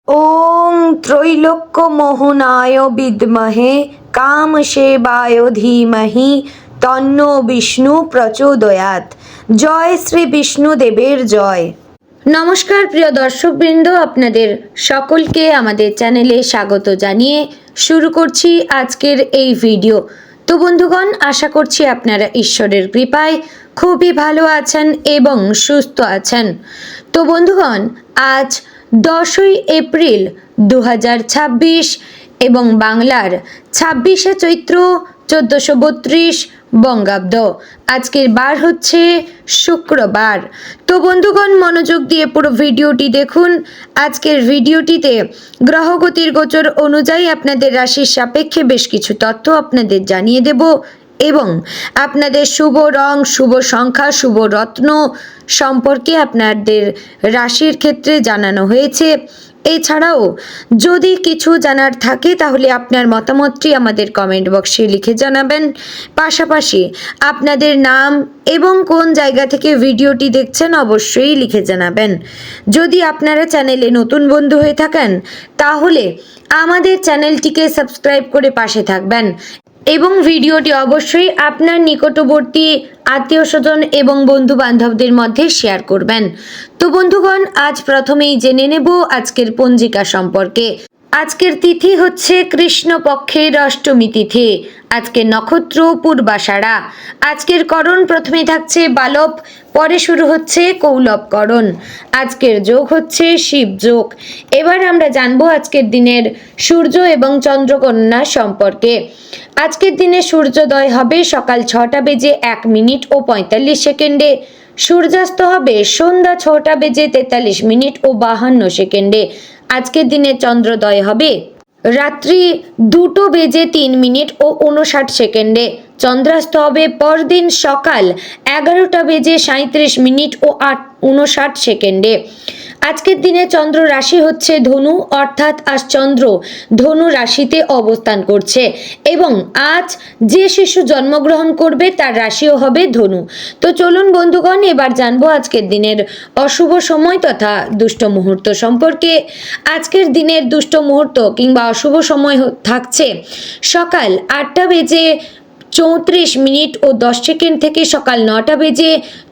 ওং ত্রৈলোক্যমোহনায় বিদ্মহে কামসেবায় ধীমহি তন্নো বিষ্ণু প্রচোদয়াৎ। জয় শ্রী বিষ্ণুদেবের জয়। নমস্কার প্রিয় দর্শকবৃন্দ, আপনাদের সকলকে আমাদের চ্যানেলে স্বাগত জানিয়ে শুরু করছি আজকের এই ভিডিও। তো বন্ধুগণ, আশা করছি আপনারা ঈশ্বরের কৃপায় খুবই ভালো আছেন এবং সুস্থ আছেন। তো বন্ধুগণ, আজ 10ই এপ্রিল 2026 এবং বাংলার 26শে চৈত্র 1432 বঙ্গাব্দ। আজকের বার হচ্ছে শুক্রবার। তো বন্ধুগণ, মনোযোগ দিয়ে পুরো ভিডিওটি দেখুন। আজকের ভিডিওটিতে গ্রহগতির গোচর অনুযায়ী আপনাদের রাশির সাপেক্ষে বেশ কিছু তথ্য আপনাদের জানিয়ে দেব এবং আপনাদের শুভ রং, শুভ সংখ্যা, শুভ রত্ন সম্পর্কে আপনাদের রাশির ক্ষেত্রে জানানো হয়েছে। এছাড়াও যদি কিছু জানার থাকে তাহলে আপনার মতামতটি আমাদের কমেন্ট বক্সে লিখে জানাবেন। পাশাপাশি আপনাদের নাম এবং কোন জায়গা থেকে ভিডিওটি দেখছেন অবশ্যই লিখে জানাবেন। যদি আপনারা চ্যানেলে নতুন বন্ধু হয়ে থাকেন তাহলে আমাদের চ্যানেলটিকে সাবস্ক্রাইব করে পাশে থাকবেন এবং ভিডিওটি অবশ্যই আপনার নিকটবর্তী আত্মীয় স্বজন এবং বন্ধু বান্ধবদের মধ্যে শেয়ার করবেন। তো বন্ধুগণ, আজ প্রথমেই জেনে নেব আজকের পঞ্জিকা সম্পর্কে। আজকের তিথি হচ্ছে কৃষ্ণপক্ষের অষ্টমী তিথি। আজকের নক্ষত্র পূর্বাষাঢ়া। আজকের করণ প্রথমে থাকছে বালব, পরে শুরু হচ্ছে কৌলব করণ। আজকের যোগ হচ্ছে শিব যোগ। এবার আমরা জানবো আজকের দিনের সূর্য এবং চন্দ্রকন্যা সম্পর্কে। আজকের দিনে সূর্যোদয় হবে সকাল 6টা বেজে 1 মিনিট ও 45 সেকেন্ডে। সূর্যাস্ত হবে সন্ধ্যা 6টা বেজে 43 মিনিট ও 52 সেকেন্ডে। আজকের দিনে চন্দ্রোদয় হবে রাত্রি 2টো বেজে 3 মিনিট ও 59 সেকেন্ডে। চন্দ্রাস্ত হবে পরদিন সকাল 11টা বেজে 37 মিনিট ও 59 সেকেন্ডে। আজকের দিনে চন্দ্র রাশি হচ্ছে ধনু, অর্থাৎ আজ চন্দ্র ধনু রাশিতে অবস্থান করছে এবং আজ যে শিশু জন্মগ্রহণ করবে তার রাশিও হবে ধনু। তো চলুন বন্ধুগণ, এবার জানবো আজকের দিনের অশুভ সময় তথা দুষ্ট মুহূর্ত সম্পর্কে। আজকের দিনের দুষ্ট মুহূর্ত কিংবা অশুভ সময় থাকছে সকাল 8টা বেজে 34 মিনিট ও 10 সেকেন্ড থেকে সকাল 9টা বেজে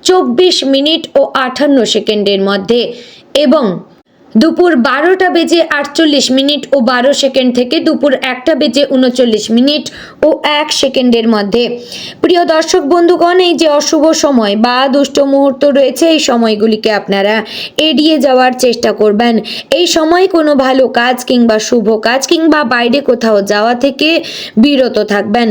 24 মিনিট ও 58 সেকেন্ডের মধ্যে এবং দুপুর 12টা বেজে 48 মিনিট ও 12 সেকেন্ড থেকে দুপুর 1টা বেজে 39 মিনিট ও 1 সেকেন্ডের মধ্যে। প্রিয় দর্শক বন্ধুগণ, এই যে অশুভ সময় বা দুষ্ট মুহূর্ত রয়েছে, এই সময়গুলিকে আপনারা এড়িয়ে যাওয়ার চেষ্টা করবেন। এই সময় কোনো ভালো কাজ কিংবা শুভ কাজ কিংবা বাইরে কোথাও যাওয়া থেকে বিরত থাকবেন,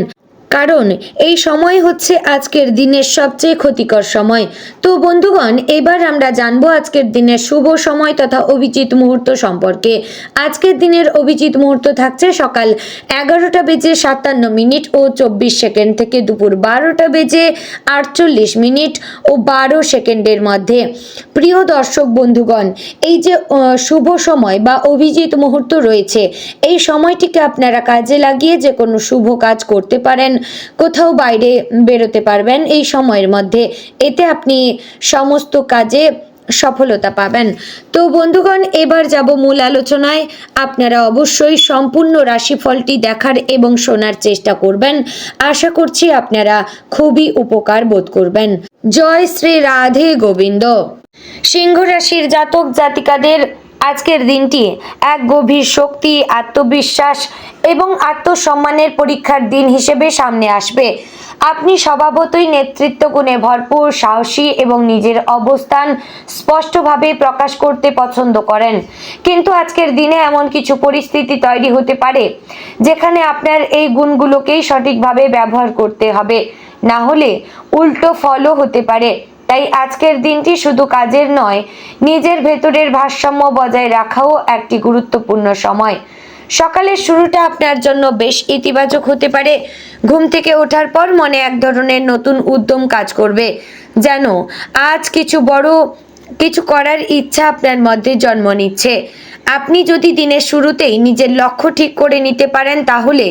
কারণ এই সময় হচ্ছে আজকের দিনের সবচেয়ে ক্ষতিকর সময়। তো বন্ধুগণ, এবার আমরা জানবো আজকের দিনের শুভ সময় তথা অভিজিৎ মুহূর্ত সম্পর্কে। আজকের দিনের অভিজিৎ মুহূর্ত থাকছে সকাল 11টা বেজে 57 মিনিট ও 24 সেকেন্ড থেকে দুপুর 12টা বেজে 48 মিনিট ও 12 সেকেন্ডের মধ্যে। প্রিয় দর্শক বন্ধুগণ, এই যে শুভ সময় বা অভিজিৎ মুহূর্ত রয়েছে, এই সময়টিকে আপনারা কাজে লাগিয়ে যে কোনো শুভ কাজ করতে পারেন, কোথাও বাইরে বেরোতে পারবেন এই সময়ের মধ্যে। এতে আপনি সমস্ত কাজে সফলতা পাবেন। তো বন্ধুগণ, এবার যাব মূল আলোচনায়। আপনারা অবশ্যই সম্পূর্ণ রাশিফলটি দেখার এবং শোনার চেষ্টা করবেন। আশা করছি আপনারা খুবই উপকার বোধ করবেন। জয় শ্রী রাধে গোবিন্দ। সিংহ রাশির জাতক জাতিকাদের আজকের দিনটি এক গভীর শক্তি, আত্মবিশ্বাস এবং আত্মসম্মানের পরীক্ষার দিন হিসেবে সামনে আসবে। আপনি স্বভাবতই নেতৃত্ব গুণে ভরপুর, সাহসী এবং নিজের অবস্থান স্পষ্টভাবে প্রকাশ করতে পছন্দ করেন। কিন্তু আজকের দিনে এমন কিছু পরিস্থিতি তৈরি হতে পারে যেখানে আপনার এই গুণগুলোকেই সঠিকভাবে ব্যবহার করতে হবে, না হলে উল্টো ফলও হতে পারে। তাই আজকের দিনটি শুধু কাজের নয়, নিজের ভেতরের ভারসাম্য বজায় রাখাও একটি গুরুত্বপূর্ণ সময়। সকালের শুরুটা আপনার জন্য বেশ ইতিবাচক হতে পারে। ঘুম থেকে ওঠার পর মনে এক ধরনের নতুন উদ্যম কাজ করবে, যেন আজ কিছু বড় কিছু করার ইচ্ছা আপনার মধ্যে জন্ম নিচ্ছে। আপনি যদি দিনের শুরুতেই নিজের লক্ষ্য ঠিক করে নিতে পারেন তাহলে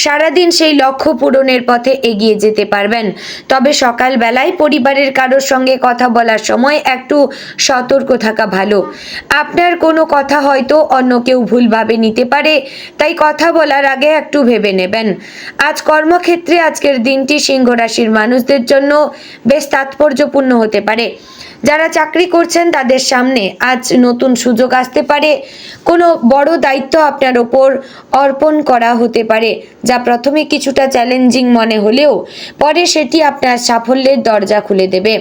সারাদিন সেই লক্ষ্য পূরণের পথে এগিয়ে যেতে পারবেন। তবে সকালবেলায় পরিবারের কারোর সঙ্গে কথা বলার সময় একটু সতর্ক থাকা ভালো। আপনার কোনো কথা হয়তো অন্য কেউ ভুলভাবে নিতে পারে, তাই কথা বলার আগে একটু ভেবে নেবেন। আজ কর্মক্ষেত্রে আজকের দিনটি সিংহ রাশির মানুষদের জন্য বেশ তাৎপর্যপূর্ণ হতে পারে। যারা চাকরি করছেন তাদের সামনে আজ নতুন সুযোগ আসতে পারে। কোনো বড় দায়িত্ব আপনার ওপর অর্পণ করা হতে পারে, যা প্রথমে কিছুটা চ্যালেঞ্জিং মনে হলেও পরে সেটি আপনার সাফল্যের দরজা খুলে দেবে।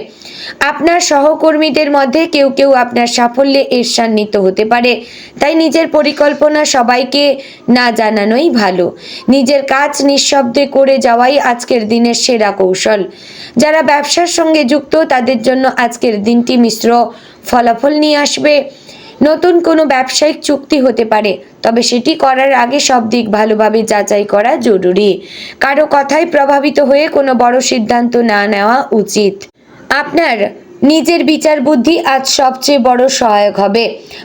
আপনার সহকর্মীদের মধ্যে কেউ কেউ আপনার সাফল্যে ঈর্ষান্বিত হতে পারে, তাই নিজের পরিকল্পনা সবাইকে না জানানোই ভালো। নিজের কাজ নিঃশব্দে করে যাওয়াই আজকের দিনের সেরা কৌশল। যারা ব্যবসার সঙ্গে যুক্ত তাদের জন্য আজকের দিনটি মিশ্র ফলাফল নিয়ে আসবে। নতুন কোনো ব্যবসায়িক চুক্তি হতে পারে, তবে সেটি করার আগে সব দিক ভালোভাবে যাচাই করা জরুরি। কারো কথায় প্রভাবিত হয়ে কোনো বড় সিদ্ধান্ত না নেওয়া উচিত। আপনার নিজের বিচার বুদ্ধি আজ সবচেয়ে বড় সহায়ক হবে।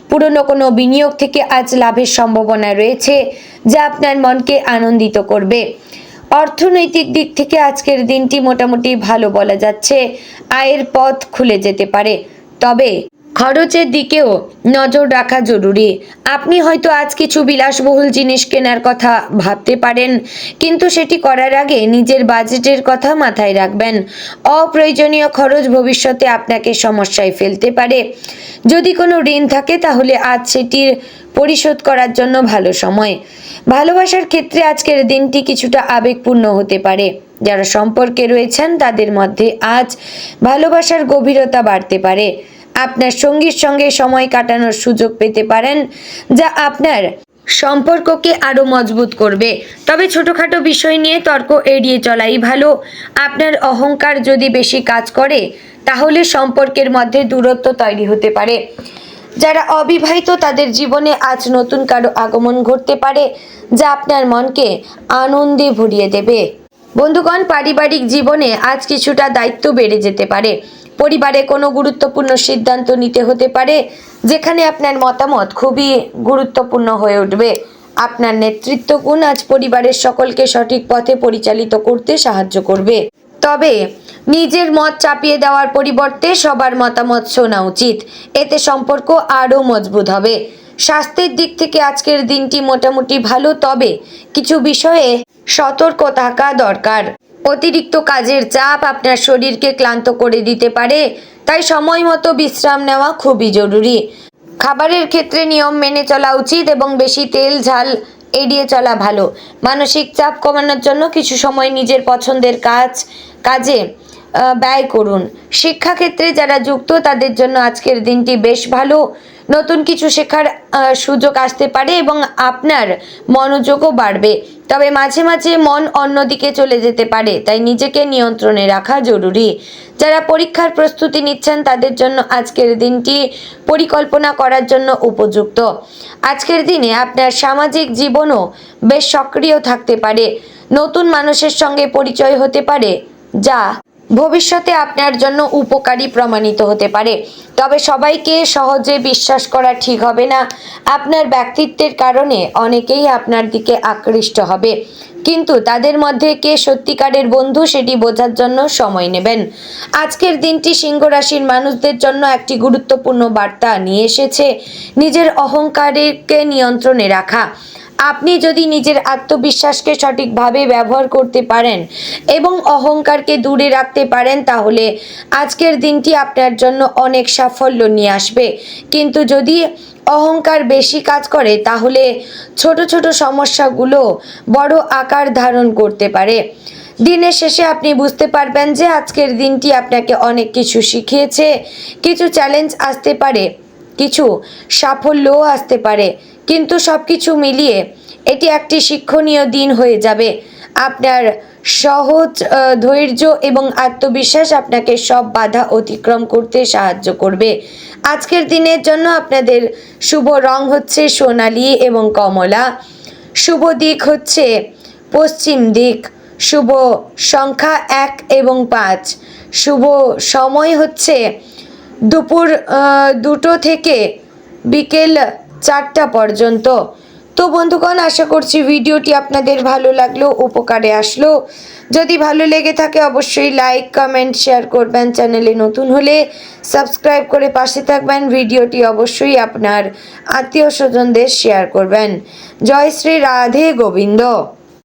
পুরনো কোনো বিনিয়োগ থেকে আজ লাভের সম্ভাবনা রয়েছে, যা আপনার মনকে আনন্দিত করবে। অর্থনৈতিক দিক থেকে আজকের দিনটি মোটামুটি ভালো বলা যাচ্ছে। আয়ের পথ খুলে যেতে পারে, তবে খরচের দিকেও নজর রাখা জরুরি। আপনি হয়তো আজ কিছু বিলাসবহুল জিনিস কেনার কথা ভাবতে পারেন, কিন্তু সেটি করার আগে নিজের বাজেটের কথা মাথায় রাখবেন। অপ্রয়োজনীয় খরচ ভবিষ্যতে আপনাকে সমস্যায় ফেলতে পারে। যদি কোনো ঋণ থাকে তাহলে আজ সেটির পরিশোধ করার জন্য ভালো সময়। ভালোবাসার ক্ষেত্রে আজকের দিনটি কিছুটা আবেগপূর্ণ হতে পারে। যারা সম্পর্কে রয়েছেন তাদের মধ্যে আজ ভালোবাসার গভীরতা বাড়তে পারে। আপনার সঙ্গীর সঙ্গে সময় কাটানোর সুযোগ পেতে পারেন, যা আপনার সম্পর্ককে আরও মজবুত করবে। তবে ছোটোখাটো বিষয় নিয়ে তর্ক এড়িয়ে চলাই ভালো। আপনার অহংকার যদি বেশি কাজ করে তাহলে সম্পর্কের মধ্যে দূরত্ব তৈরি হতে পারে। যারা অবিবাহিত তাদের জীবনে আজ নতুন কারো আগমন ঘটতে পারে, যা আপনার মনকে আনন্দে ভরিয়ে দেবে। বন্ধুগণ, পারিবারিক জীবনে আজ কিছুটা দায়িত্ব বেড়ে যেতে পারে। পরিবারে কোনো গুরুত্বপূর্ণ সিদ্ধান্ত নিতে হতে পারে, যেখানে আপনার মতামত খুবই গুরুত্বপূর্ণ হয়ে উঠবে। আপনার নেতৃত্ব গুণ আজ পরিবারের সকলকে সঠিক পথে পরিচালিত করতে সাহায্য করবে। তবে নিজের মত চাপিয়ে দেওয়ার পরিবর্তে সবার মতামত শোনা উচিত। এতে সম্পর্ক আরও মজবুত হবে। স্বাস্থ্যের দিক থেকে আজকের দিনটি মোটামুটি ভালো, তবে কিছু বিষয়ে সতর্ক থাকা দরকার। অতিরিক্ত কাজের চাপ আপনার শরীরকে ক্লান্ত করে দিতে পারে, তাই সময় মতো বিশ্রাম নেওয়া খুবই জরুরি। খাবারের ক্ষেত্রে নিয়ম মেনে চলা উচিত এবং বেশি তেল ঝাল এড়িয়ে চলা ভালো। মানসিক চাপ কমানোর জন্য কিছু সময় নিজের পছন্দের কাজে ব্যয় করুন। শিক্ষাক্ষেত্রে যারা যুক্ত তাদের জন্য আজকের দিনটি বেশ ভালো। নতুন কিছু শেখার সুযোগ আসতে পারে এবং আপনার মনোযোগও বাড়বে। তবে মাঝে মাঝে মন অন্যদিকে চলে যেতে পারে, তাই নিজেকে নিয়ন্ত্রণে রাখা জরুরি। যারা পরীক্ষার প্রস্তুতি নিচ্ছেন তাদের জন্য আজকের দিনটি পরিকল্পনা করার জন্য উপযুক্ত। আজকের দিনে আপনার সামাজিক জীবনও বেশ সক্রিয় থাকতে পারে। নতুন মানুষের সঙ্গে পরিচয় হতে পারে, যা ভবিষ্যতে আপনার জন্য উপকারী প্রমাণিত হতে পারে। তবে সবাইকে সহজে বিশ্বাস করা ঠিক হবে না। আপনার ব্যক্তিত্বের কারণে অনেকেই আপনার দিকে আকৃষ্ট হবে, কিন্তু তাদের মধ্যে কে সত্যিকারের বন্ধু সেটি বোঝার জন্য সময় নেবেন। আজকের দিনটি সিংহ রাশির মানুষদের জন্য একটি গুরুত্বপূর্ণ বার্তা নিয়ে এসেছে, নিজের অহংকারকে নিয়ন্ত্রণে রাখা। আপনি যদি নিজের আত্মবিশ্বাসকে সঠিকভাবে ব্যবহার করতে পারেন এবং অহংকারকে দূরে রাখতে পারেন, তাহলে আজকের দিনটি আপনার জন্য অনেক সাফল্য নিয়ে আসবে। কিন্তু যদি অহংকার বেশি কাজ করে তাহলে ছোট ছোট সমস্যাগুলো বড় আকার ধারণ করতে পারে। দিনের শেষে আপনি বুঝতে পারবেন যে আজকের দিনটি আপনাকে অনেক কিছু শিখিয়েছে। কিছু চ্যালেঞ্জ আসতে পারে, কিছু সাফল্যও আসতে পারে, কিন্তু সব কিছু মিলিয়ে এটি একটি শিক্ষণীয় দিন হয়ে যাবে। আপনার সহজ ধৈর্য এবং আত্মবিশ্বাস আপনাকে সব বাধা অতিক্রম করতে সাহায্য করবে। আজকের দিনের জন্য আপনাদের শুভ রং হচ্ছে সোনালী এবং কমলা। শুভ দিক হচ্ছে পশ্চিম দিক। শুভ সংখ্যা 1 এবং 5। শুভ সময় হচ্ছে দুপুর 2টো থেকে বিকেল 4টা পর্যন্ত। তো বন্ধুগণ, আশা করছি ভিডিওটি আপনাদের ভালো লাগলো, উপকারে আসলো। যদি ভালো লেগে থাকে অবশ্যই লাইক, কমেন্ট, শেয়ার করবেন। চ্যানেলে নতুন হলে সাবস্ক্রাইব করে পাশে থাকবেন। ভিডিওটি অবশ্যই আপনার আত্মীয় স্বজনদের শেয়ার করবেন। জয় শ্রী রাধে গোবিন্দ।